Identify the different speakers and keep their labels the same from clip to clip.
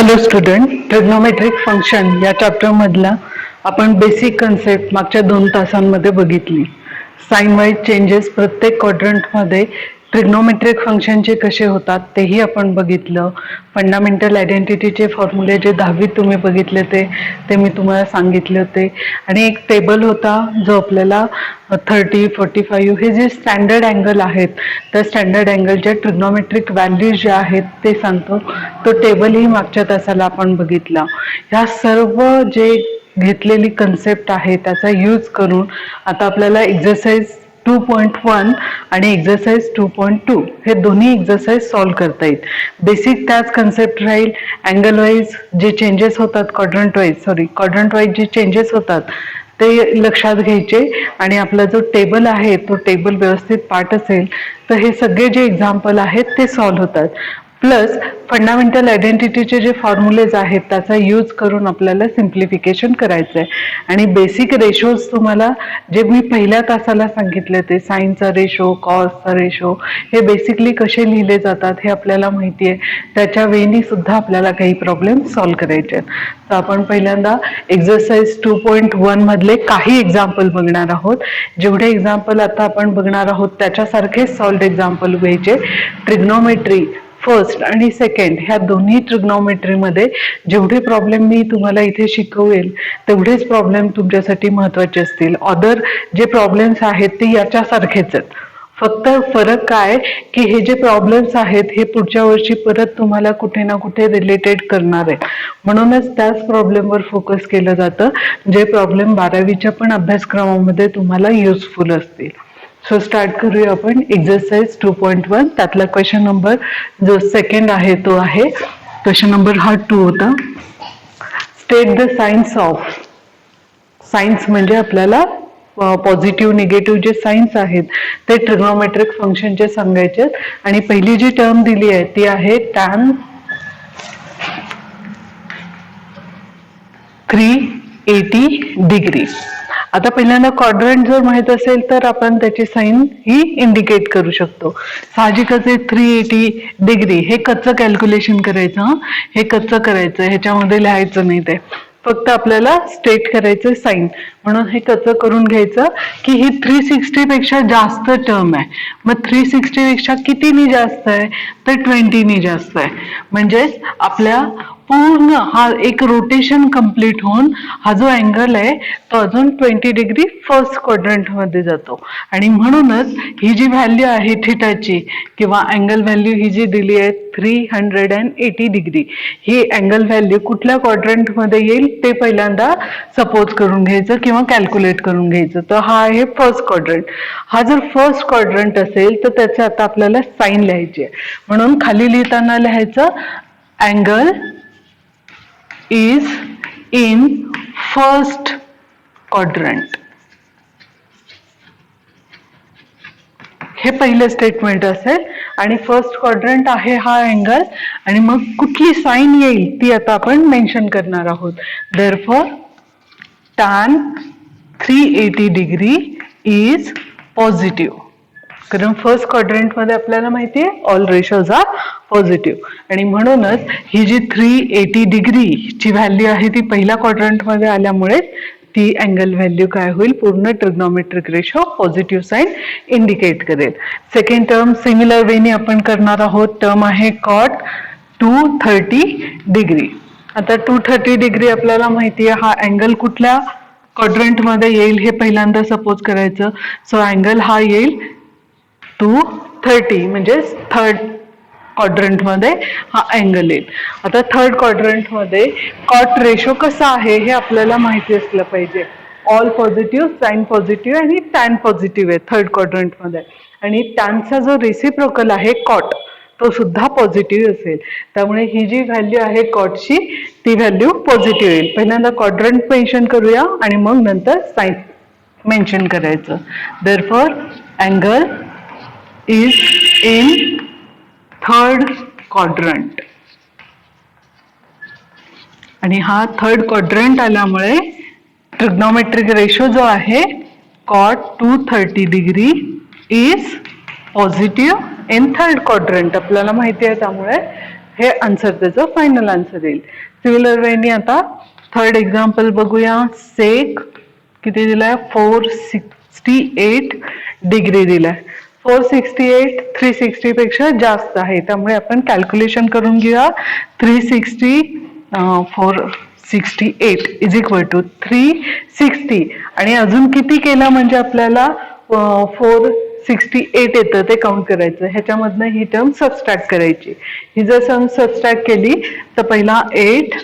Speaker 1: Hello student, trigonometric function या chapter मधला आपण बेसिक कन्सेप्ट मागच्या 2 तासांमध्ये बघितली. साइन वाईज चेंजेस प्रत्येक क्वाड्रंटमध्ये ट्रिग्नोमेट्रिक फंक्शनचे कसे होतात तेही आपण बघितलं. फंडामेंटल आयडेंटिटीचे फॉर्म्युले जे 10वीत तुम्ही बघितले ते मी तुम्हाला सांगितले होते. आणि एक टेबल होता जो आपल्याला 30, 45 हे जे स्टँडर्ड अँगल आहेत त्या स्टँडर्ड अँगलच्या ट्रिग्नोमेट्रिक व्हॅल्यूज ज्या आहेत ते सांगतो. तो टेबलही मागच्या तासाला आपण बघितला. ह्या सर्व जे घेतलेली कन्सेप्ट आहे त्याचा यूज करून आता आपल्याला एक्झरसाइज 2.1 आणि एक्झरसाइज 2.2 हे दोन्ही एक्झरसाइज सॉल्व्ह करता येईल. बेसिक त्याच कन्सेप्ट राहील. अँगल वाईज जे चेंजेस होतात क्वाड्रंट वाईज जे चेंजेस होतात ते लक्षात घ्यायचे आणि आपला जो टेबल आहे तो टेबल व्यवस्थित पाठ असेल तर हे सगळे जे एक्झाम्पल आहेत ते सॉल्व्ह होतात. प्लस फंडामेंटल आयडेंटिटीचे जे फॉर्म्युलेज आहेत त्याचा यूज करून आपल्याला सिम्प्लिफिकेशन करायचं आहे. आणि बेसिक रेशोज तुम्हाला जे मी पहिल्या तासाला सांगितले ते साईनचा रेशो, कॉसचा रेशो हे बेसिकली कसे लिहिले जातात हे आपल्याला माहिती आहे. त्याच्या वेळी सुद्धा आपल्याला काही प्रॉब्लेम सॉल्व्ह करायचे आहेत. तर आपण पहिल्यांदा एक्झरसाइज 2.1 मधले काही एक्झाम्पल बघणार आहोत. जेवढे एक्झाम्पल आता आपण बघणार आहोत त्याच्यासारखेच सॉल्व्ड एक्झाम्पल घ्यायचे. ट्रिग्नोमेट्री फर्स्ट आणि सेकंड ह्या दोन्ही ट्रिग्नोमेट्रीमध्ये जेवढे प्रॉब्लेम मी तुम्हाला इथे शिकवेल तेवढेच प्रॉब्लेम तुमच्यासाठी महत्त्वाचे असतील. अदर जे प्रॉब्लेम्स आहेत ते याच्यासारखेच आहेत. फक्त फरक काय की हे जे प्रॉब्लेम्स आहेत हे पुढच्या वर्षी परत तुम्हाला कुठे ना कुठे रिलेटेड करणार आहे. म्हणूनच त्याच प्रॉब्लेमवर फोकस केलं जातं जे प्रॉब्लेम 12वीच्या पण अभ्यासक्रमामध्ये तुम्हाला युजफुल असतील. सो स्टार्ट करूया आपण एक्झरसाइज 2.1. त्यातला क्वेश्चन नंबर जो सेकंड आहे तो आहे क्वेश्चन नंबर हा 2 होता. State the signs of. Signs म्हणजे आपल्याला पॉझिटिव्ह निगेटिव्ह जे साइन्स आहेत ते ट्रिग्नोमेट्रिक फंक्शनचे सांगायचे. आणि पहिली जी टर्म दिली आहे ती आहे tan 380 डिग्री. आता पहिल्यांदा क्वाड्रंट जर माहित असेल तर आपण त्याची साइन ही इंडिकेट करू शकतो. साहजिकच 380 डिग्री हे कच्चं कॅल्क्युलेशन करायचं. हे कच्चं करायचं, ह्याच्यामध्ये लिहायचं नाही. ते फक्त आपल्याला स्टेट करायचं साइन. म्हणून हे कच्चं करून घ्यायचं की ही 360 पेक्षा जास्त टर्म आहे. मग 360 पेक्षा कितीनी जास्त आहे तर 20नी जास्त आहे. म्हणजेच आपल्या पूर्ण हा एक रोटेशन कंप्लीट होऊन हा जो अँगल आहे तो अजून 20 डिग्री फर्स्ट क्वाड्रंट मध्ये जातो. आणि म्हणूनच ही जी व्हॅल्यू आहे थिटाची किंवा अँगल व्हॅल्यू ही जी दिली आहे 380 डिग्री ही अँगल व्हॅल्यू कुठल्या क्वाड्रंट मध्ये येईल ते पहिल्यांदा सपोज करून घ्यायचं किंवा कॅल्क्युलेट करून घ्यायचं. तर हा आहे फर्स्ट क्वाड्रंट. हा जर फर्स्ट क्वाड्रंट असेल तर त्याचे आता आपल्याला साइन लिहायची आहे. म्हणून खाली लिहिताना लिहायचं angle is in first quadrant. हे पहिलं स्टेटमेंट असेल आणि फर्स्ट क्वाड्रंट आहे हा अँगल आणि मग कुठली साइन येईल ती आता आपण मेन्शन करणार आहोत. Therefore tan 380 degree is positive. कारण फर्स्ट क्वाड्रंट मध्ये आपल्याला माहिती आहे ऑल रेशोज आर पॉझिटिव्ह. आणि म्हणूनच ही जी 380 डिग्री ची व्हॅल्यू आहे ती पहिल्या क्वाड्रंट मध्ये आल्यामुळे ती अँगल व्हॅल्यू काय होईल पूर्ण trigonometric ratio positive sign indicate करेल. सेकंड टर्म सिमिलर वेने आपण करणार आहोत. टर्म आहे cot 230 डिग्री. आता 230 डिग्री आपल्याला माहिती आहे हा अँगल कुठल्या क्वाड्रंट मध्ये येईल हे पहिल्यांदा सपोज करायचं. सो अँगल हा येईल 230 म्हणजे थर्ड क्वाड्रंट मध्ये हा अँगल येईल. आता थर्ड क्वाड्रंट मध्ये कॉट रेशो कसा आहे हे आपल्याला माहिती असलं पाहिजे. ऑल पॉझिटिव्ह, साइन पॉझिटिव्ह आणि टॅन पॉझिटिव्ह आहे थर्ड क्वाड्रंट मध्ये. आणि टॅनचा जो रेसिप्रोकल आहे कॉट तो सुद्धा पॉझिटिव्ह असेल. त्यामुळे ही जी व्हॅल्यू आहे कॉटची ती व्हॅल्यू पॉझिटिव्ह येईल. पहिल्यांदा क्वाड्रंट मेन्शन करूया आणि मग नंतर साइन मेन्शन करायचं. Therefore angle is in third quadrant. आणि हा थर्ड क्वाड्रंट आल्यामुळे ट्रिग्नोमेट्रिक रेशो जो आहे cot 230 degree is positive in third quadrant आपल्याला माहिती आहे. त्यामुळे हे आन्सर त्याचं फायनल आन्सर येईल. सिमिलर वेनी आता थर्ड एक्झाम्पल बघूया. सेक किती दिलाय 468 डिग्री दिलाय. 468 360 पेक्षा जास्त आहे, त्यामुळे आपण कॅल्क्युलेशन करून घेऊया. 468 इज इक्वल टू 360 आणि अजून किती केलं म्हणजे आपल्याला 468 येतं ते काउंट करायचं. ह्याच्यामधनं ही टर्म सबस्ट्रॅक्ट करायची. ही जर सम सबस्ट्रॅक्ट केली तर पहिला 8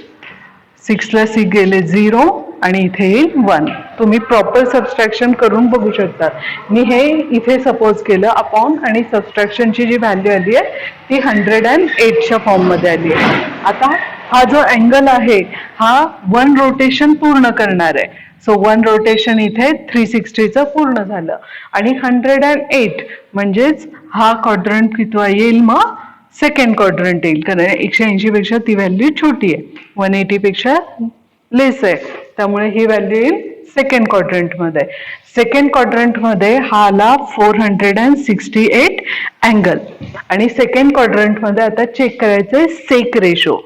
Speaker 1: 6 ला 6 गेले 0 आणि इथे येईल 1. तुम्ही प्रॉपर सबस्ट्रॅक्शन करून बघू शकता. मी हे इथे सपोज केलं अपॉन आणि सबस्ट्रॅक्शनची जी व्हॅल्यू आली आहे ती 108च्या फॉर्म मध्ये आली आहे. आता हा जो अँगल आहे हा 1 रोटेशन पूर्ण करणार आहे. सो 1 रोटेशन इथे 360चं पूर्ण झालं आणि 108 म्हणजेच हा क्वाड्रंट कितवा येईल, मग सेकंड क्वाड्रंट येईल. कारण 180 पेक्षा ती व्हॅल्यू छोटी आहे, 180 पेक्षा लेस आहे, त्यामुळे ही व्हॅल्यू येईल सेकंड क्वाड्रंट मध्ये. सेकंड क्वाड्रंट मध्ये हा आला 468 अँगल आणि सेकंड क्वाड्रंट मध्ये आता चेक करायचंय सेक रेशो.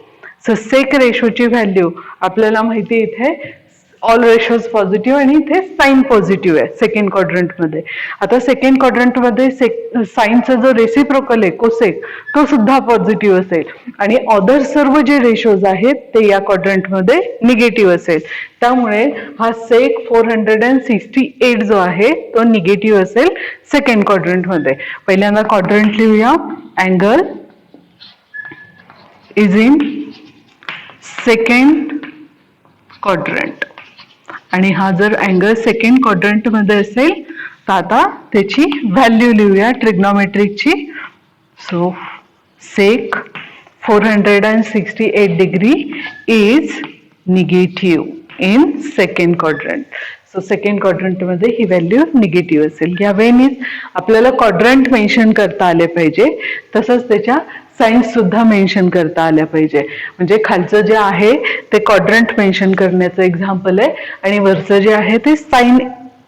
Speaker 1: सो सेक रेशोची व्हॅल्यू आपल्याला माहिती इथे ऑल रेशोज पॉझिटिव्ह आणि इथे साइन पॉझिटिव्ह आहे सेकंड क्वाड्रंट मध्ये. आता सेकंड क्वाड्रंट मध्ये साइनचा जो रेसिप्रोकल आहे कोसेक तो सुद्धा पॉझिटिव्ह असेल आणि अदर सर्व जे रेशोज आहेत ते या क्वाड्रंट मध्ये निगेटिव्ह असेल. त्यामुळे हा सेक 468 जो आहे तो निगेटिव्ह असेल सेकंड क्वाड्रंट मध्ये. पहिल्यांदा क्वाड्रंट लिहूया. Angle is in second quadrant आणि हा जर अँगल सेकंड क्वाड्रंट मध्ये असेल तर आता त्याची व्हॅल्यू लिहूया ट्रिग्नोमेट्रिकची. So sec 468 degree is negative in second quadrant. So second quadrant मध्ये ही व्हॅल्यू निगेटिव्ह असेल. या वेळी आपल्याला क्वाड्रंट मेन्शन करता आले पाहिजे, तसंच त्याच्या साइन्स सुद्धा मेन्शन करता आल्या पाहिजे. म्हणजे खालचं जे आहे ते क्वाड्रंट मेन्शन करण्याचं एक्झाम्पल आहे आणि वरचं जे आहे ते साइन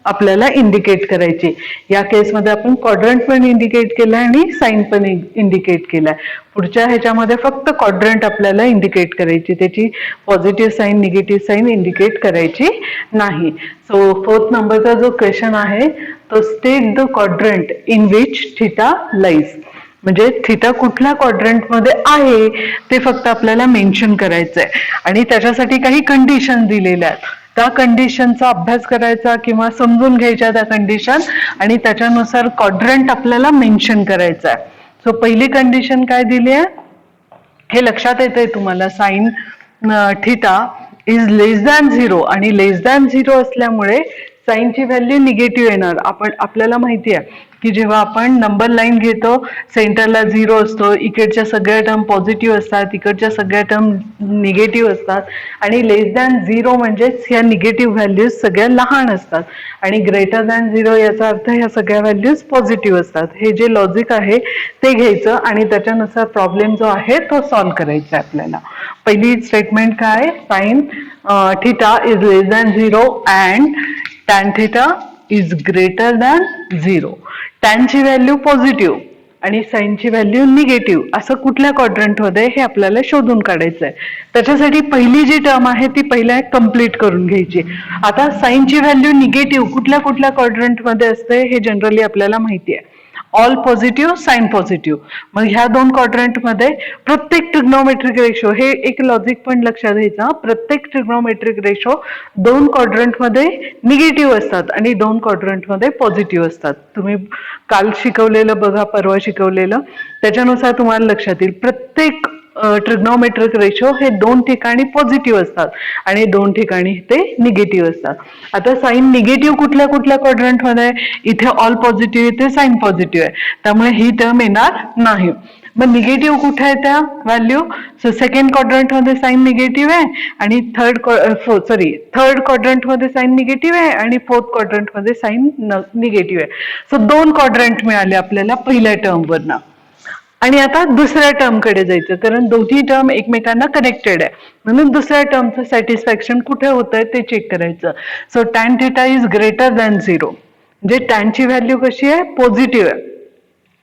Speaker 1: आपल्याला इंडिकेट करायची. या केसमध्ये आपण क्वाड्रंट पण इंडिकेट केलाय आणि साइन पण इंडिकेट केलाय. पुढच्या ह्याच्यामध्ये फक्त क्वाड्रंट आपल्याला इंडिकेट करायची, त्याची positive sign negative sign indicate करायची नाही. सो 4th नंबरचा जो क्वेश्चन आहे तो state the quadrant in which theta lies. म्हणजे थिटा कुठल्या क्वाड्रंट मध्ये आहे ते फक्त आपल्याला मेन्शन करायचंय आणि त्याच्यासाठी काही कंडिशन दिलेल्या आहेत. त्या कंडिशनचा अभ्यास करायचा किंवा समजून घ्यायच्या त्या कंडिशन आणि त्याच्यानुसार क्वाड्रंट आपल्याला मेन्शन करायचं आहे. सो पहिली कंडिशन काय दिली आहे हे लक्षात येतंय तुम्हाला. Sign theta is less than 0 आणि लेस दॅन 0 असल्यामुळे साइनची व्हॅल्यू निगेटिव्ह येणार. आपल्याला माहिती आहे की जेव्हा आपण नंबर लाईन घेतो सेंटरला 0 असतो, इकडच्या सगळ्या टर्म पॉझिटिव्ह असतात, इकडच्या सगळ्या टर्म निगेटिव्ह असतात आणि लेस दॅन 0 म्हणजेच ह्या निगेटिव्ह व्हॅल्यूज सगळ्या लहान असतात आणि ग्रेटर दॅन 0 याचा अर्थ ह्या सगळ्या व्हॅल्यूज पॉझिटिव्ह असतात. हे जे लॉजिक आहे ते घ्यायचं आणि त्याच्यानुसार प्रॉब्लेम जो आहे तो सॉल्व्ह करायचा आहे आपल्याला. पहिली स्टेटमेंट काय, sine theta is less than 0 and tan theta is greater than 0. टॅनची व्हॅल्यू पॉझिटिव्ह आणि साइनची व्हॅल्यू निगेटिव्ह असं कुठल्या क्वाड्रंटमध्ये हे आपल्याला शोधून काढायचं आहे. त्याच्यासाठी पहिली जी टर्म आहे ती पहिल्या कंप्लीट करून घ्यायची. आता साइनची व्हॅल्यू निगेटिव्ह कुठल्या कुठल्या क्वाड्रंटमध्ये असते हे जनरली आपल्याला माहिती आहे. All positive, sine positive. मग ह्या दोन क्वाड्रंटमध्ये प्रत्येक ट्रिग्नोमेट्रिक रेशो, हे एक लॉजिक पण लक्षात घ्यायचं, प्रत्येक ट्रिग्नोमेट्रिक रेशो दोन क्वाड्रंटमध्ये निगेटिव्ह असतात आणि दोन क्वाड्रंटमध्ये पॉझिटिव्ह असतात. तुम्ही काल शिकवलेलं बघा, परवा शिकवलेलं, त्याच्यानुसार तुम्हाला लक्षात येईल प्रत्येक ट्रिग्नोमेट्रिक रेशो हे दोन ठिकाणी पॉझिटिव्ह असतात आणि दोन ठिकाणी ते निगेटिव्ह असतात. आता साइन निगेटिव्ह कुठल्या कुठल्या क्वाड्रंटमध्ये, इथे ऑल पॉझिटिव्ह, इथे साइन पॉझिटिव्ह आहे, त्यामुळे ही टर्म येणार नाही. मग निगेटिव्ह कुठे आहे त्या व्हॅल्यू, सो सेकंड क्वाड्रंटमध्ये साइन निगेटिव्ह आहे आणि थर्ड क्वाड्रंटमध्ये साइन निगेटिव्ह आहे आणि फोर्थ क्वाड्रंटमध्ये साइन निगेटिव्ह आहे. सो दोन क्वाड्रंट मिळाले आपल्याला पहिल्या टर्मवरनं. आणि आता दुसऱ्या टर्म कडे जायचं, कारण दोन्ही टर्म एकमेकांना कनेक्टेड आहे, म्हणून दुसऱ्या टर्मचं सॅटिस्फॅक्शन कुठे होतंय ते चेक करायचं. So tan theta is greater than 0, म्हणजे टॅनची व्हॅल्यू कशी आहे, पॉझिटिव्ह आहे.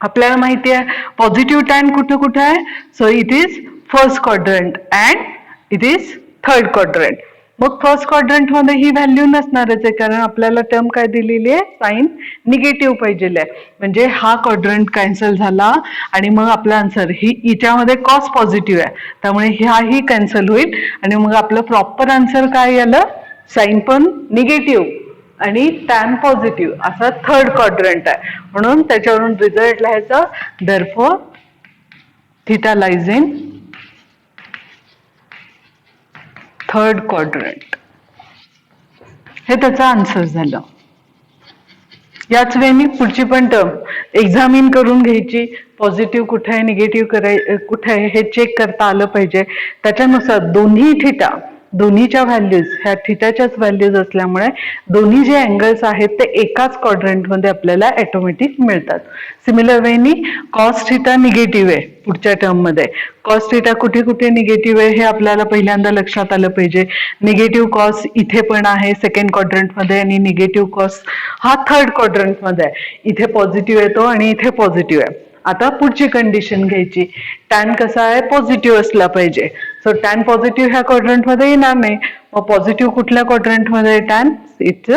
Speaker 1: आपल्याला माहिती आहे पॉझिटिव्ह टॅन कुठे कुठे आहे, so it is first quadrant and it is third quadrant. मग फर्स्ट क्वाड्रंट मध्ये ही व्हॅल्यू नसणारच आहे, कारण आपल्याला टर्म काय दिलेली आहे, साइन निगेटिव्ह पाहिजेल आहे. म्हणजे हा क्वाड्रंट कॅन्सल झाला आणि मग आपला आन्सर ही हिच्यामध्ये कॉस पॉझिटिव्ह आहे, त्यामुळे हाही कॅन्सल होईल आणि मग आपलं प्रॉपर आन्सर काय आलं, साइन पण निगेटिव्ह आणि टॅन पॉझिटिव्ह असा थर्ड क्वाड्रंट आहे. म्हणून त्याच्यावरून रिझल्ट लिहायचा, therefore theta lies in third quadrant. हे त्याचा आन्सर झालं. याच वेळी पुढची पण टर्म एक्झामिन करून घ्यायची, पॉझिटिव्ह कुठे आहे, निगेटिव्ह कुठे आहे हे चेक करता आलं पाहिजे. त्याच्यानुसार दोन्ही थीटा, दोन्हीच्या व्हॅल्यूज ह्या थीटाच्याच व्हॅल्यूज असल्यामुळे दोन्ही जे अँगल्स आहेत ते एकाच क्वाड्रंटमध्ये आपल्याला ऑटोमॅटिक मिळतात. सिमिलर वेनी कॉस थीटा निगेटिव्ह आहे पुढच्या टर्म मध्ये. कॉस थीटा कुठे कुठे निगेटिव्ह आहे हे आपल्याला पहिल्यांदा लक्षात आलं पाहिजे. निगेटिव्ह कॉस इथे पण आहे सेकंड क्वाड्रंटमध्ये आणि निगेटिव्ह कॉस हा थर्ड क्वाड्रंटमध्ये आहे. इथे पॉझिटिव्ह येतो आणि इथे पॉझिटिव्ह आहे. आता पुढची कंडिशन घ्यायची, टॅन कसा आहे, पॉझिटिव्ह असला पाहिजे. सो टॅन पॉझिटिव्ह ह्या क्वाड्रंटमध्ये येणार नाही. मग पॉझिटिव्ह कुठल्या क्वाड्रंटमध्ये, tan it's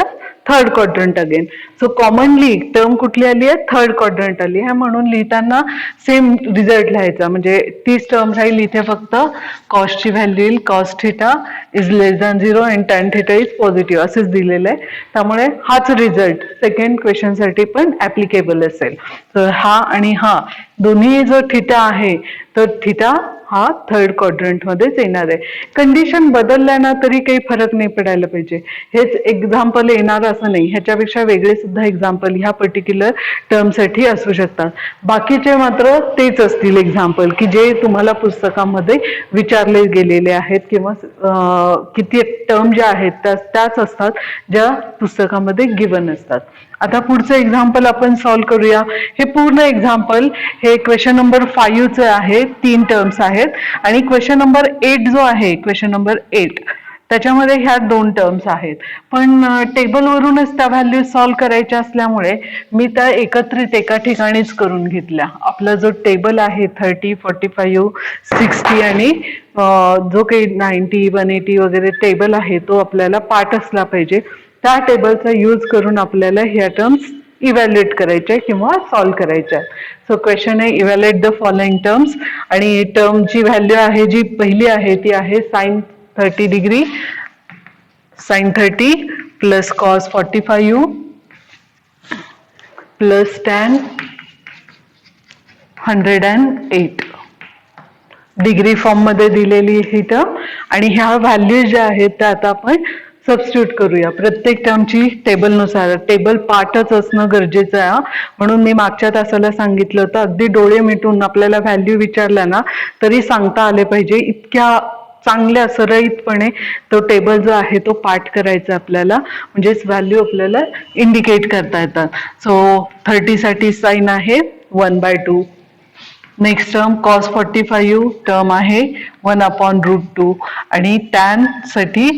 Speaker 1: third quadrant again. So commonly term कुठली आली आहे, थर्ड क्वाड्रंट आली आहे. म्हणून लिहिताना सेम रिझल्ट लिहायचा, म्हणजे तीच टर्म राहील. इथे फक्त कॉसची व्हॅल्यू येईल, cos theta is less than 0 and tan theta is positive असेच दिलेलं आहे. त्यामुळे हाच रिझल्ट सेकंड क्वेश्चनसाठी पण ऍप्लिकेबल असेल. तर हा आणि हा दोन्ही जो थिटा आहे तर थिटा हा थर्ड क्वाड्रंट मध्येच येणार आहे. कंडिशन बदलल्या ना तरी काही फरक नाही पडायला पाहिजे. हेच एक्झाम्पल येणार असं नाही, ह्याच्यापेक्षा वेगळे सुद्धा एक्झाम्पल ह्या पर्टिक्युलर टर्मसाठी असू शकतात. बाकीचे मात्र तेच असतील एक्झाम्पल की जे तुम्हाला पुस्तकामध्ये विचारले गेलेले आहेत किंवा किती टर्म ज्या आहेत त्याच असतात ज्या पुस्तकामध्ये गिवन असतात. आता पुढचं एक्झाम्पल आपण सॉल्व्ह करूया. हे पूर्ण एक्झाम्पल हे क्वेश्चन नंबर 5चं आहे, 3 टर्म्स आहेत. आणि क्वेश्चन नंबर 8 जो आहे, क्वेश्चन नंबर 8 त्याच्यामध्ये ह्या 2 टर्म्स आहेत. पण टेबलवरूनच त्या व्हॅल्यू सॉल्व्ह करायच्या असल्यामुळे मी त्या एकत्रित एका ठिकाणीच करून घेतल्या. आपला जो टेबल आहे 30, 45, 60 आणि जो काही 90, 180 वगैरे टेबल आहे तो आपल्याला पाठ असला पाहिजे. त्या टेबलचा यूज करून आपल्याला ह्या टर्म्स इव्हॅल्युएट करायच्या किंवा सॉल्व्ह करायच्या. सो क्वेश्चन आहे इव्हॅल्युएट द फॉलोइंग टर्म्स. आणि टर्मची व्हॅल्यू आहे जी पहिली आहे ती आहे sine 30 degree, sine 30 plus cos 45 plus tan 108 degree form मध्ये दिलेली ही टर्म. आणि ह्या व्हॅल्यू ज्या आहेत त्या आता आपण सबस्टिट्यूट करूया. प्रत्येक टर्मची टेबलनुसार, टेबल पार्टच असणं गरजेचं आहे. म्हणून मी मागच्या तासाला सांगितलं होतं अगदी डोळे मिटून आपल्याला व्हॅल्यू विचारल्या ना तरी सांगता आले पाहिजे, इतक्या चांगल्या सरळीतपणे तो टेबल जो आहे तो पाठ करायचा आपल्याला, म्हणजेच व्हॅल्यू आपल्याला इंडिकेट करता येतात. सो 30 साठी साइन आहे 1/2. नेक्स्ट टर्म कॉस 45 टर्म आहे 1/√2 आणि टॅन साठी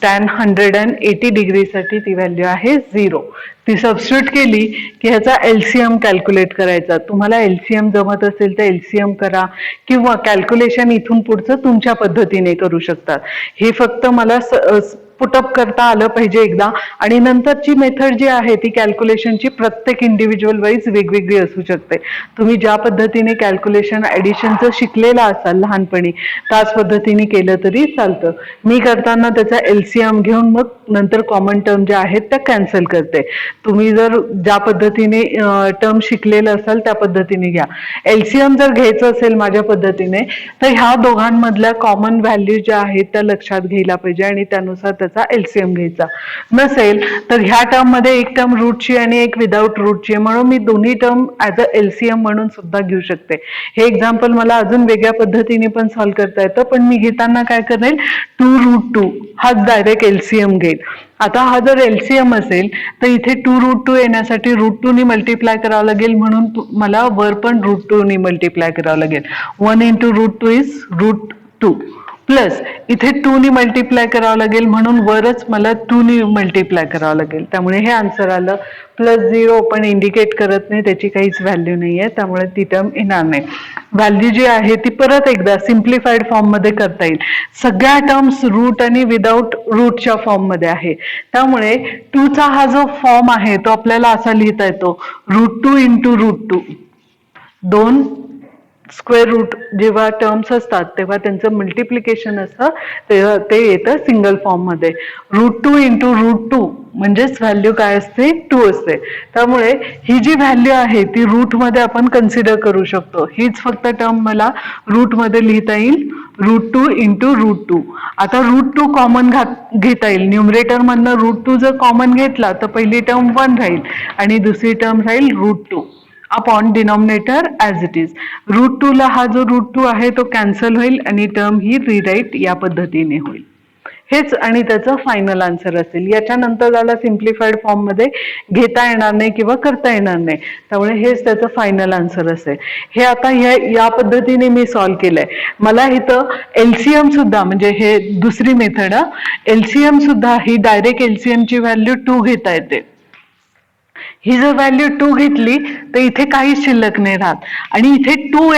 Speaker 1: टॅन 180 डिग्री साठी ती व्हॅल्यू आहे 0. ती सबस्टिट्यूट केली की ह्याचा एलसीएम कॅल्क्युलेट करायचा. तुम्हाला एलसीएम जमत असेल तर एलसीएम करा किंवा कॅल्क्युलेशन इथून पुढचं तुमच्या पद्धतीने करू शकतात. हे फक्त मला पुटअप करता आलं पाहिजे एकदा. आणि नंतरची मेथड जी आहे ती कॅल्क्युलेशनची प्रत्येक इंडिव्हिज्युअल वाईज वेगवेगळी असू शकते. तुम्ही ज्या पद्धतीने कॅल्क्युलेशन ऍडिशनचं शिकलेलं असाल लहानपणी त्याच पद्धतीने केलं तरी चालतं. मी करताना त्याचा एलसीएम घेऊन मग नंतर कॉमन टर्म ज्या आहेत त्या कॅन्सल करते. तुम्ही जर ज्या पद्धतीने टर्म शिकलेलं असाल त्या पद्धतीने घ्या. एलसीएम जर घ्यायचं असेल माझ्या पद्धतीने तर ह्या दोघांमधल्या कॉमन व्हॅल्यू ज्या आहेत त्या लक्षात घ्यायला पाहिजे आणि त्यानुसार त्याचा एलसीएम घ्यायचा. नसेल तर ह्या टर्म मध्ये एक टर्म रूटची आणि एक विदाउट रूटची आहे, म्हणून मी दोन्ही टर्म ऍज अ एलसीएम म्हणून सुद्धा घेऊ शकते. हे एक्झाम्पल मला अजून वेगळ्या पद्धतीने पण सॉल्व्ह करता येतं, पण मी घेताना काय करेल 2√2 हाच डायरेक्ट एलसीएम घेईल. आता हा जर एलसीएम असेल तर इथे 2√2 येण्यासाठी √2 नी मल्टिप्लाय करावं लागेल, म्हणून मला वर पण √2 नी मल्टिप्लाय करावं लागेल. 1 × √2 इज √2. प्लस इथे 2 नी मल्टिप्लाय करावं लागेल म्हणून वरच मला 2 नी मल्टिप्लाय करावं लागेल, त्यामुळे हे आन्सर आलं. +0 पण इंडिकेट करत नाही, त्याची काहीच व्हॅल्यू नाहीये, त्यामुळे ती टर्म येणार नाही. व्हॅल्यू जी आहे ती परत एकदा सिम्प्लिफाईड फॉर्म मध्ये करता येईल. सगळ्या टर्म्स रूट आणि विदाउट रूटच्या फॉर्म मध्ये आहे, त्यामुळे 2 चा हा जो फॉर्म आहे तो आपल्याला असा लिहिता येतो, √2 × √2. 2 स्क्वेअर रूट जेव्हा टर्म्स असतात तेव्हा त्यांचं मल्टिप्लिकेशन असतं, तेव्हा ते येतं सिंगल फॉर्म मध्ये. √2 × √2 म्हणजेच व्हॅल्यू काय असते, 2 असते. त्यामुळे ही जी व्हॅल्यू आहे ती रूट मध्ये आपण कन्सिडर करू शकतो. हीच फक्त टर्म मला रूट मध्ये लिहिता येईल, √2 × √2. आता √2 कॉमन घेता येईल. न्यूमरेटर मधनं √2 जर कॉमन घेतला तर पहिली टर्म 1 राहील आणि दुसरी टर्म राहील √2 upon denominator as it is. √2 ला हा जो √2 आहे तो कॅन्सल होईल आणि टर्म ही रिराईट या पद्धतीने होईल. हेच आणि त्याचं फायनल आन्सर असेल. याच्यानंतर त्याला सिम्प्लिफाईड फॉर्म मध्ये घेता येणार नाही किंवा करता येणार नाही, त्यामुळे हेच त्याचं फायनल आन्सर असेल. हे आता या पद्धतीने मी सॉल्व्ह केलंय. मला इथं एलसीएम सुद्धा, म्हणजे हे दुसरी मेथड, एलसीएम सुद्धा ही डायरेक्ट एलसीएम ची व्हॅल्यू 2 घेता येते. ही जर व्हॅल्यू 2 घेतली तर इथे काहीच शिल्लक नाही राहत आणि इथे 2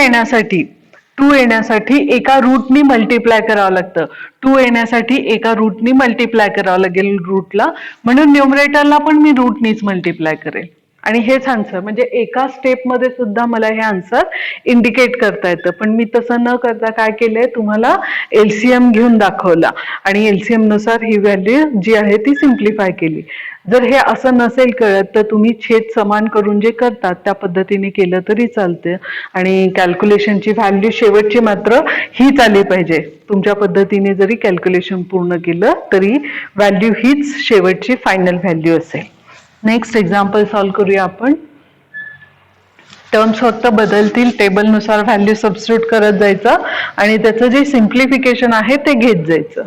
Speaker 1: येण्यासाठी एका रूटनी मल्टिप्लाय करावं लागतं. 2 येण्यासाठी एका रूटनी मल्टिप्लाय करावं लागेल रूटला, म्हणून न्यूमरेटरला पण मी रूटनीच मल्टिप्लाय करेल आणि हेच आन्सर, म्हणजे एका स्टेपमध्ये सुद्धा मला हे आन्सर इंडिकेट करता येतं. पण मी तसं न करता काय केलंय, तुम्हाला एलसीएम घेऊन दाखवला आणि एलसीएम नुसार ही व्हॅल्यू जी आहे ती सिम्प्लिफाय केली. जर हे असं नसेल कळत तर तुम्ही छेद समान करून जे करतात त्या पद्धतीने केलं तरी चालतं आणि कॅल्क्युलेशनची व्हॅल्यू शेवटची मात्र हीच आली पाहिजे. तुमच्या पद्धतीने जरी कॅल्क्युलेशन पूर्ण केलं तरी व्हॅल्यू हीच शेवटची फायनल व्हॅल्यू असेल. नेक्स्ट एक्झाम्पल सॉल्व्ह करूया आपण. टर्म्स फक्त बदलतील, टेबलनुसार व्हॅल्यू सबस्टिट्यूट करत जायचं आणि त्याचं जे सिम्प्लिफिकेशन आहे ते घेत जायचं.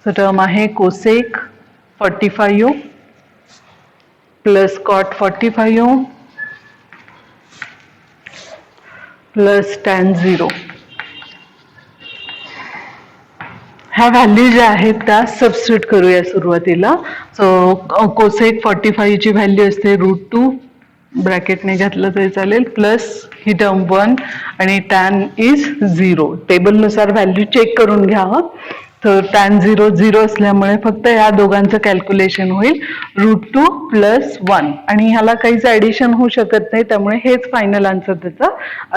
Speaker 1: सो टर्म आहे cosec 45 plus cot 45 plus tan 0. ह्या व्हॅल्यू ज्या आहेत त्या सबस्टिट्यूट करूया सुरुवातीला. सो कोसेक 45 ची व्हॅल्यू असते √2, ब्रॅकेटने घातलं तरी चालेल, प्लस ही टर्म 1 आणि टॅन इज 0. टेबलनुसार व्हॅल्यू चेक करून घ्या. तर टॅन 0 0 असल्यामुळे फक्त या दोघांचं कॅल्क्युलेशन होईल, √2 प्लस 1 आणि ह्याला काहीच ऍडिशन होऊ शकत नाही, त्यामुळे हेच फायनल आन्सर त्याचा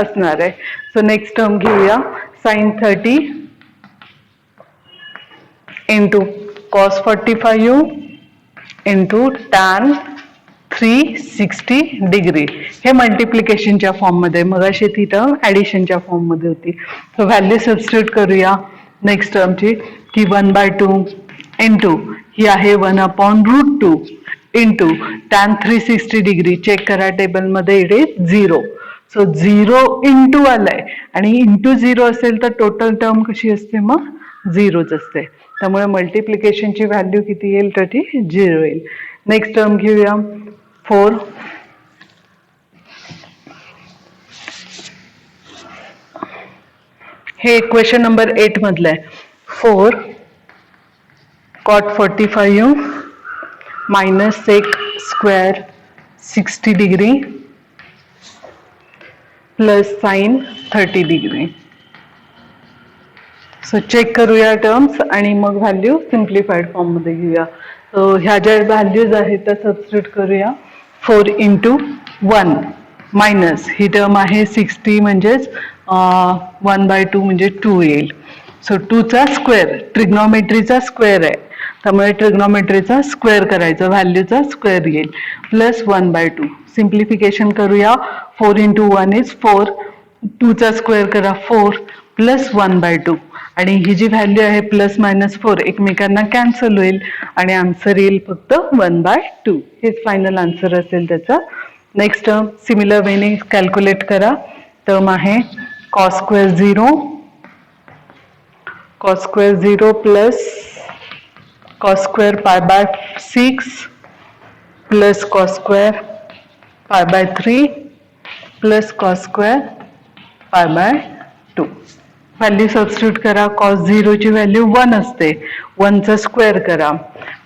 Speaker 1: असणार आहे. सो नेक्स्ट टर्म घेऊया, sine 30 into cos 45 into tan 360 degree. हे मल्टिप्लिकेशनच्या फॉर्म मध्ये, मगाशी ती टर्म ऍडिशनच्या फॉर्म मध्ये होती. सो व्हॅल्यू सबस्टिट्यूट करूया नेक्स्ट टर्मची, की 1/2 इंटू ही आहे 1/√2 इंटू टॅन 360 डिग्री. चेक करा टेबलमध्ये, इट इज 0. सो 0 इंटू आलाय आणि इंटू 0 असेल तर टोटल टर्म कशी असते, मग 0च असते. त्यामुळे मल्टिप्लिकेशनची व्हॅल्यू किती येईल, तर ती 0 येईल. नेक्स्ट टर्म घेऊया 4 हे क्वेश्चन नंबर 8 मधलं आहे. 4 cot 45 minus sec square 60 degree plus sine 30 degree. So check करूया टर्म्स आणि मग व्हॅल्यू सिम्प्लिफाईड फॉर्म मध्ये घेऊया. सो ह्या ज्या व्हॅल्यूज आहेत त्या सबस्टिट्यूट करूया. 4 × 1 मायनस ही टर्म आहे 60 म्हणजेच 1/2 म्हणजे 2 येईल. सो 2 चा स्क्वेअर, ट्रिग्नॉमेट्रीचा स्क्वेअर आहे त्यामुळे ट्रिग्नॉमेट्रीचा स्क्वेअर करायचा, व्हॅल्यूचा स्क्वेअर येईल, प्लस 1/2. सिम्प्लिफिकेशन करूया. 4 × 1 इज 4, 2 चा स्क्वेअर करा 4 प्लस 1/2 आणि ही जी व्हॅल्यू आहे प्लस मायनस 4 एकमेकांना कॅन्सल होईल आणि आन्सर येईल फक्त 1/2. हेच फायनल आन्सर असेल त्याचा. नेक्स्ट टर्म सिमिलर वेने कॅल्क्युलेट करा. टर्म आहे cos square 0 plus cos square π/6 plus cos square π/3 plus cos square π/2. Value substitute करा. कॉस 0 ची व्हॅल्यू 1 असते, 1 चा स्क्वेअर करा,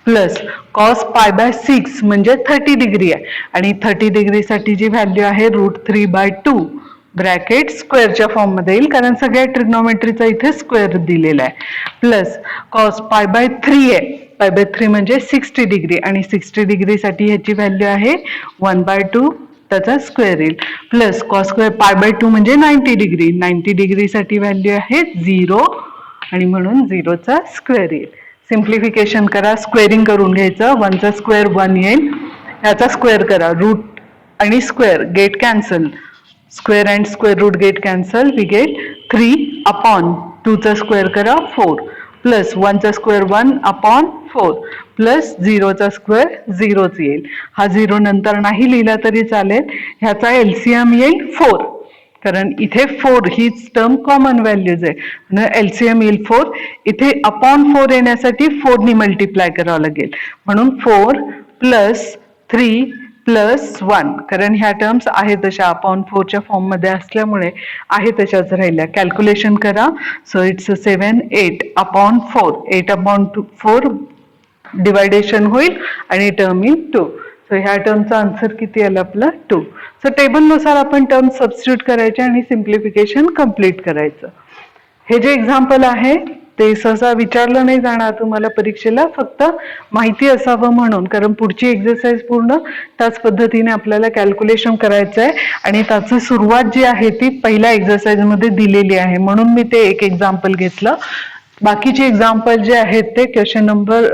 Speaker 1: प्लस कॉस π/6 म्हणजे 30 डिग्री आहे आणि 30 डिग्री साठी जी व्हॅल्यू आहे √3/2 ब्रॅकेट स्क्वेअरच्या फॉर्म मध्ये येईल कारण सगळ्या ट्रिग्नोमेट्रीचा इथे स्क्वेअर दिलेला आहे, प्लस कॉस π/3 आहे, π/3 म्हणजे 60 डिग्री आणि 60 डिग्री साठी ह्याची व्हॅल्यू आहे 1/2 त्याचा स्क्वेअर येईल, प्लस कॉस स्क्वेअर π/2 म्हणजे 90 डिग्री, 90 डिग्री साठी व्हॅल्यू आहे 0 आणि म्हणून 0 चा स्क्वेअर येईल. सिम्प्लिफिकेशन करा, स्क्वेअरिंग करून घ्यायचं, 1 चा स्क्वेअर 1 येईल, याचा स्क्वेअर करा, रूट आणि square get cancel, square and square root get cancel, we get 3/2 चा स्क्वेअर करा 4 प्लस 1 चा स्क्वेअर 1/4 प्लस 0 चा स्क्वेअर 0च येईल. हा 0 नंतर नाही लिहिला तरी चालेल, ह्याचा एलसीएम येईल 4 कारण इथे 4 हीच टर्म कॉमन व्हॅल्यूज आहे, एलसीएम येईल 4. इथे /4 येण्यासाठी 4 नी मल्टिप्लाय करावं लागेल, म्हणून 4 प्लस 3 प्लस 1 कारण ह्या टर्म्स आहे तशा /4 च्या फॉर्म मध्ये असल्यामुळे आहे तशाच राहिल्या. कॅल्क्युलेशन करा, सो इट्स 7 8/4 8/4 डिवायडेशन होईल आणि टर्म इन 2. सो ह्या टर्मचा आन्सर किती आला आपला 2. सो टेबलनुसार आपण टर्म सबस्टिट्यूट करायचे आणि सिम्प्लिफिकेशन कम्प्लीट करायचं. हे जे एक्झाम्पल आहे ते सहसा विचारलं नाही जाणार तुम्हाला परीक्षेला, फक्त माहिती असावं म्हणून, कारण पुढची एक्सरसाइज पूर्ण त्याच पद्धतीने आपल्याला कॅल्क्युलेशन करायचं आहे आणि त्याची सुरुवात जी आहे ती पहिल्या एक्सरसाइज मध्ये दिलेली आहे म्हणून मी ते एक एक्झाम्पल घेतलं. बाकीचे एक्झाम्पल जे आहेत ते क्वेश्चन नंबर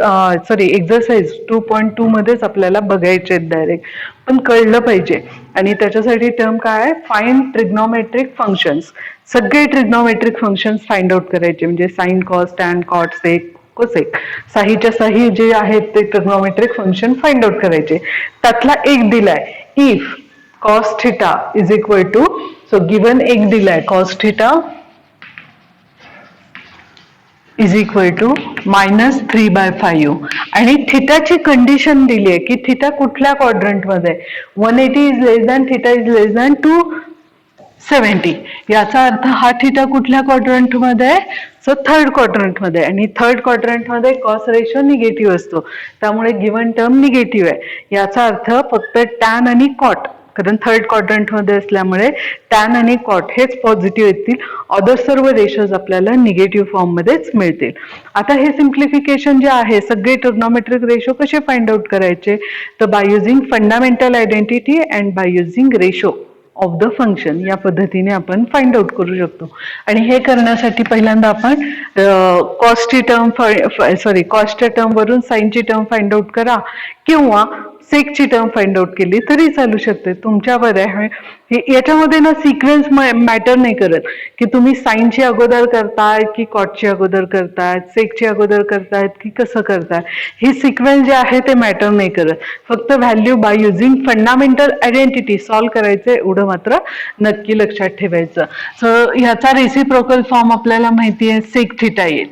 Speaker 1: एक्सरसाइज 2.2 मध्येच आपल्याला बघायचे आहेत डायरेक्ट, पण कळलं पाहिजे आणि त्याच्यासाठी टर्म काय आहे, फाइंड ट्रिग्नोमेट्रिक फंक्शन्स. सगळे ट्रिग्नोमेट्रिक फंक्शन्स फाइंड आउट करायचे, म्हणजे साइन, कॉस, टॅन, कॉट, सेक, कोसेक, साहीच्या साही जे आहेत ते ट्रिग्नोमेट्रिक फंक्शन फाइंड आउट करायचे. त्यातला एक दिलाय, if cos theta is equal to, so given एक दिलाय cos theta is equal to -3/5 आणि थिटाची कंडिशन दिली आहे की थिटा कुठल्या क्वाड्रंट मध्ये, 180 is less than theta is less than 270. याचा अर्थ हा थिटा कुठल्या क्वाड्रंट मध्ये आहे, सो थर्ड क्वाड्रंट मध्ये, आणि थर्ड क्वाड्रंट मध्ये कॉस रेशो निगेटिव्ह असतो त्यामुळे गिवन टर्म निगेटिव्ह आहे. याचा अर्थ फक्त टॅन आणि कॉट, कारण थर्ड क्वाड्रंट मध्ये असल्यामुळे टॅन आणि कॉट हेच पॉझिटिव्ह येतील, अदर सर्व रेशोज आपल्याला निगेटिव्ह फॉर्म मध्येच मिळतील. आता हे सिम्प्लिफिकेशन जे आहे, सगळे ट्रिग्नोमेट्रिक रेशो कसे फाइंड आउट करायचे, तर by using fundamental identity and by using ratio of the function, या पद्धतीने आपण फाइंड आउट करू शकतो. आणि हे करण्यासाठी पहिल्यांदा आपण कॉस्टची टर्म वरून साईनची टर्म फाइंड आउट करा किंवा सेकची टर्म फाइंड आउट केली तरी चालू शकते, तुमच्यावर आहे. याच्यामध्ये ना सिक्वेन्स मॅटर नाही करत की तुम्ही साईनची अगोदर करताय की कॉटची अगोदर करतायत, सेकची अगोदर करतायत की कसं करताय, ही सिक्वेन्स जे आहे ते मॅटर नाही करत, फक्त value by using fundamental identity solve करायचं, एवढं मात्र नक्की लक्षात ठेवायचं. सो ह्याचा रेसिप्रोकल फॉर्म आपल्याला माहिती आहे, सेक थिटा येईल.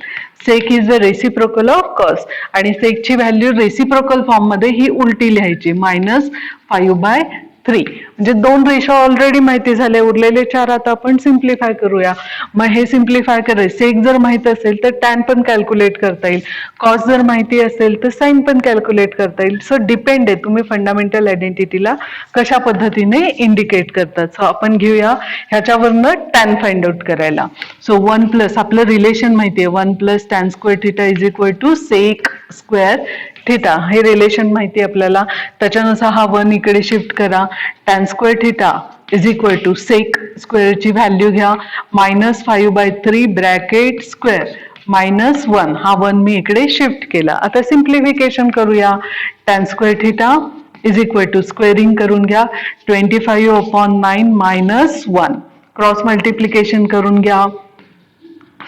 Speaker 1: Sec is the reciprocal of cos आणि सेकची व्हॅल्यू रेसिप्रोकल फॉर्म मध्ये ही उलटी लिहायची, -5/3. म्हणजे 2 रेशो ऑलरेडी माहिती झाले, उरलेले 4 आता आपण सिम्प्लिफाय करूया. मग हे सिम्प्लिफाय करायचं, सेक जर माहित असेल तर टॅन पण कॅल्क्युलेट करता येईल, कॉस जर माहिती असेल तर साइन पण कॅल्क्युलेट करता येईल. सो डिपेंड आहे तुम्ही फंडामेंटल आयडेंटिटीला कशा पद्धतीने इंडिकेट करतात. सो आपण घेऊया ह्याच्यावरनं टॅन फाइंड आउट करायला. सो 1 प्लस आपलं रिलेशन माहिती आहे, 1 + tan square theta is equal to sec square theta, हे रिलेशन माहिती आहे आपल्याला, त्याच्यानुसार हा 1 इकडे शिफ्ट करा. tan square theta is equal to sec स्क्वेअरची व्हॅल्यू घ्या, -5/3 ब्रॅकेट स्क्वेअर -1, हा 1 मी इकडे शिफ्ट केला. आता सिम्प्लिफिकेशन करूया. tan square theta is equal to squaring करून घ्या, 25/9 -1, क्रॉस मल्टिप्लिकेशन करून घ्या.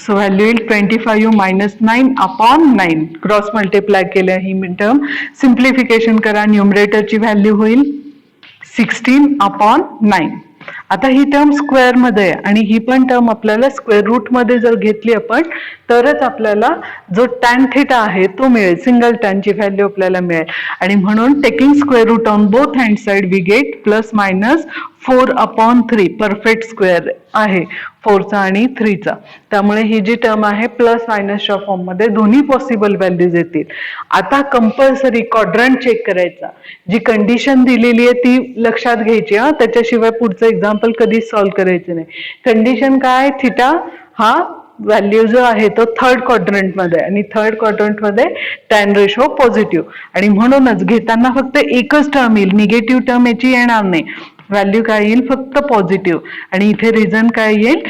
Speaker 1: सो व्हॅल्यू येईल 25 - 9/9, क्रॉस मल्टिप्लाय केलं ही टर्म. सिम्प्लिफिकेशन करा, न्यूमरेटरची व्हॅल्यू होईल 16/9. आता ही टर्म स्क्वेअर मध्ये आहे आणि ही पण टर्म आपल्याला स्क्वेअर रूट मध्ये जर घेतली आपण तरच आपल्याला जो टॅन थिटा आहे तो मिळेल, सिंगल टॅनची व्हॅल्यू आपल्याला मिळेल. आणि म्हणून taking square root on both hand side we get +- 4/3 perfect square आहे 4चा आणि 3चा. त्यामुळे ही जी टर्म आहे प्लस मायनसच्या फॉर्म मध्ये दोन्ही पॉसिबल व्हॅल्यूज येतील. आता कंपल्सरी क्वाड्रंट चेक करायचा. जी कंडिशन दिलेली आहे ती लक्षात घ्यायची हा, त्याच्याशिवाय पुढचं एक्झाम्पल कधीच सॉल्व्ह करायचं नाही. कंडिशन काय, थिटा हा व्हॅल्यू जो आहे तो थर्ड क्वाड्रंट मध्ये आणि थर्ड क्वाड्रंट मध्ये टॅन रेशो पॉझिटिव्ह आणि म्हणूनच घेताना फक्त एकच टर्म येईल, निगेटिव्ह टर्म याची येणार नाही. व्हॅल्यू काय येईल, फक्त पॉझिटिव्ह. आणि इथे रिझन काय येईल,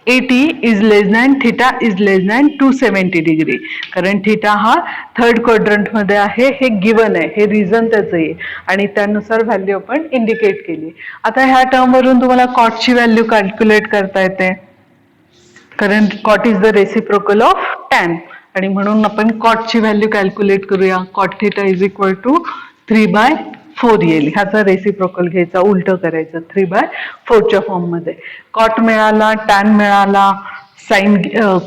Speaker 1: 180 is less than theta is less than 270 degree. कारण थिटा हा थर्ड क्वाड्रंट मध्ये आहे, हे गिवन आहे, हे रिझन त्याचं आहे आणि त्यानुसार व्हॅल्यू आपण इंडिकेट केली. आता ह्या टर्म वरून तुम्हाला कॉटची व्हॅल्यू कॅल्क्युलेट करता येते, कारण cot is the reciprocal of tan आणि म्हणून आपण कॉटची व्हॅल्यू कॅल्क्युलेट करूया. Cot theta is equal to 3/4 येईल. ह्याचा रेसिप्रोकल घ्यायचा, उलट करायचं, 3/4च्या फॉर्म मध्ये. कॉट मिळाला, टॅन मिळाला, साइन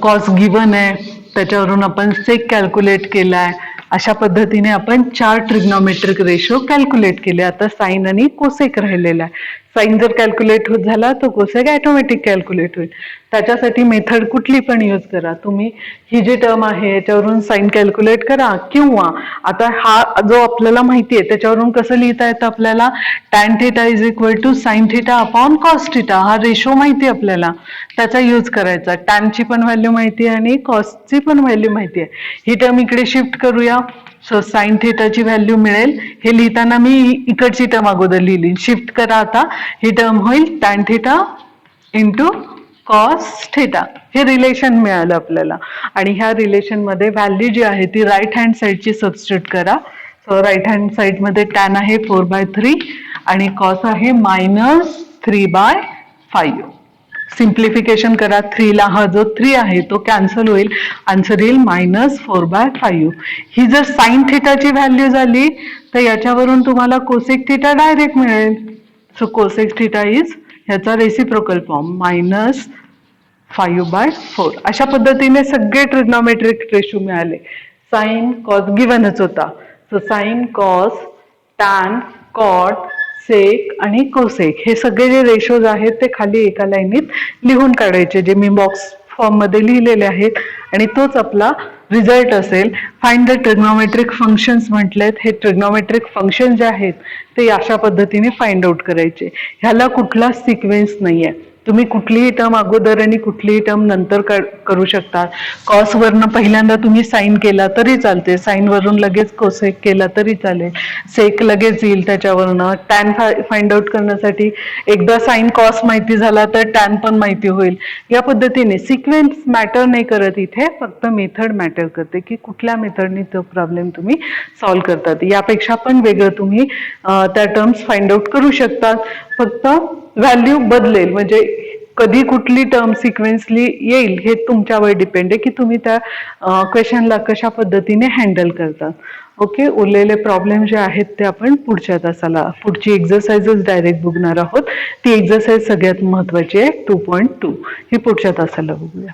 Speaker 1: कॉस गिवन आहे, त्याच्यावरून आपण सेक कॅल्क्युलेट केलाय. अशा पद्धतीने आपण 4 ट्रिग्नोमेट्रिक रेशो कॅल्क्युलेट केले. आता साइन आणि कोसेक राहिलेला आहे. साइन जर कॅल्क्युलेट होत झाला तर कोसेक ऑटोमॅटिक कॅल्क्युलेट होईल. त्याच्यासाठी मेथड कुठली पण यूज करा तुम्ही. ही जी टर्म आहे याच्यावरून साइन कॅल्क्युलेट करा, किंवा आता हा जो आपल्याला माहिती आहे त्याच्यावरून कसं लिहिता येतं आपल्याला, tan theta is equal to sine theta upon cos theta. हा रेशो माहिती आहे आपल्याला, त्याचा यूज करायचा. टॅनची पण व्हॅल्यू माहिती आहे आणि कॉसची पण व्हॅल्यू माहिती आहे. ही टर्म इकडे शिफ्ट करूया. सो साइन थिटाची व्हॅल्यू मिळेल. हे लिहिताना मी इकडची टर्म अगोदर लिहिली, शिफ्ट करा आता. ही टर्म होईल tan theta into cos theta. हे रिलेशन मिळालं आपल्याला आणि ह्या रिलेशन मध्ये व्हॅल्यू जी आहे ती राईट हँड साईडची सबस्टिट्यूट करा. सो राईट हँड साईड मध्ये टॅन आहे 4/3 आणि कॉस आहे -3/5. सिम्प्लिफिकेशन करा. 3 ला हा जो 3 आहे तो कॅन्सल होईल, आन्सर येईल -4/5. ही जर साइन थिटाची व्हॅल्यू झाली तर याच्यावरून तुम्हाला कोसेक थिटा डायरेक्ट मिळेल. सो कोसेक थिटा इज ह्याचा रेसिप्रोकल फॉर्म -5/4. अशा पद्धतीने सगळे ट्रिग्नोमेट्रिक रेशो मिळाले. साइन कॉस गिवनच होता. So sine cos tan cot sec आणि कोसेक हे सगळे जे रेशोज आहेत ते खाली एका लाईनीत लिहून काढायचे, जे मी बॉक्स फॉर्म मध्ये लिहिलेले आहेत आणि तोच आपला रिझल्ट असेल. फाइंड द ट्रिग्नोमेट्रिक फंक्शन्स म्हटलेत. हे ट्रिग्नोमेट्रिक फंक्शन जे आहेत ते अशा पद्धतीने फाइंड आउट करायचे. ह्याला कुठला सिक्वेन्स नाहीये. तुम्ही कुठलीही टर्म अगोदर आणि कुठलीही टर्म नंतर करू शकता. कॉस वरनं पहिल्यांदा तुम्ही साइन केला तरी चालते, साइन वरून लगेच कोसेक केला तरी चालेल, सेक लगेच येईल त्याच्यावरनं. टॅन फाइंड आउट करण्यासाठी एकदा साइन कॉस माहिती झाला तर टॅन पण माहिती होईल. या पद्धतीने सिक्वेन्स मॅटर नाही करत इथे, फक्त मेथड मॅटर करते की कुठल्या मेथडने तो प्रॉब्लेम तुम्ही सॉल्व्ह करतात. यापेक्षा पण वेगळं तुम्ही त्या टर्म्स फाइंड आउट करू शकतात. फक्त व्हॅल्यू बदलेल, म्हणजे कधी कुठली टर्म सिक्वेन्सली येईल हे तुमच्यावर डिपेंड आहे की तुम्ही त्या क्वेश्चनला कशा पद्धतीने हँडल करतात. ओके, उरलेले प्रॉब्लेम जे आहेत ते आपण पुढच्या तासाला, पुढची एक्सरसाइजेस डायरेक्ट बघणार आहोत. ती एक्सरसाइज सगळ्यात महत्वाची आहे 2.2. ही पुढच्या तासाला बघूया.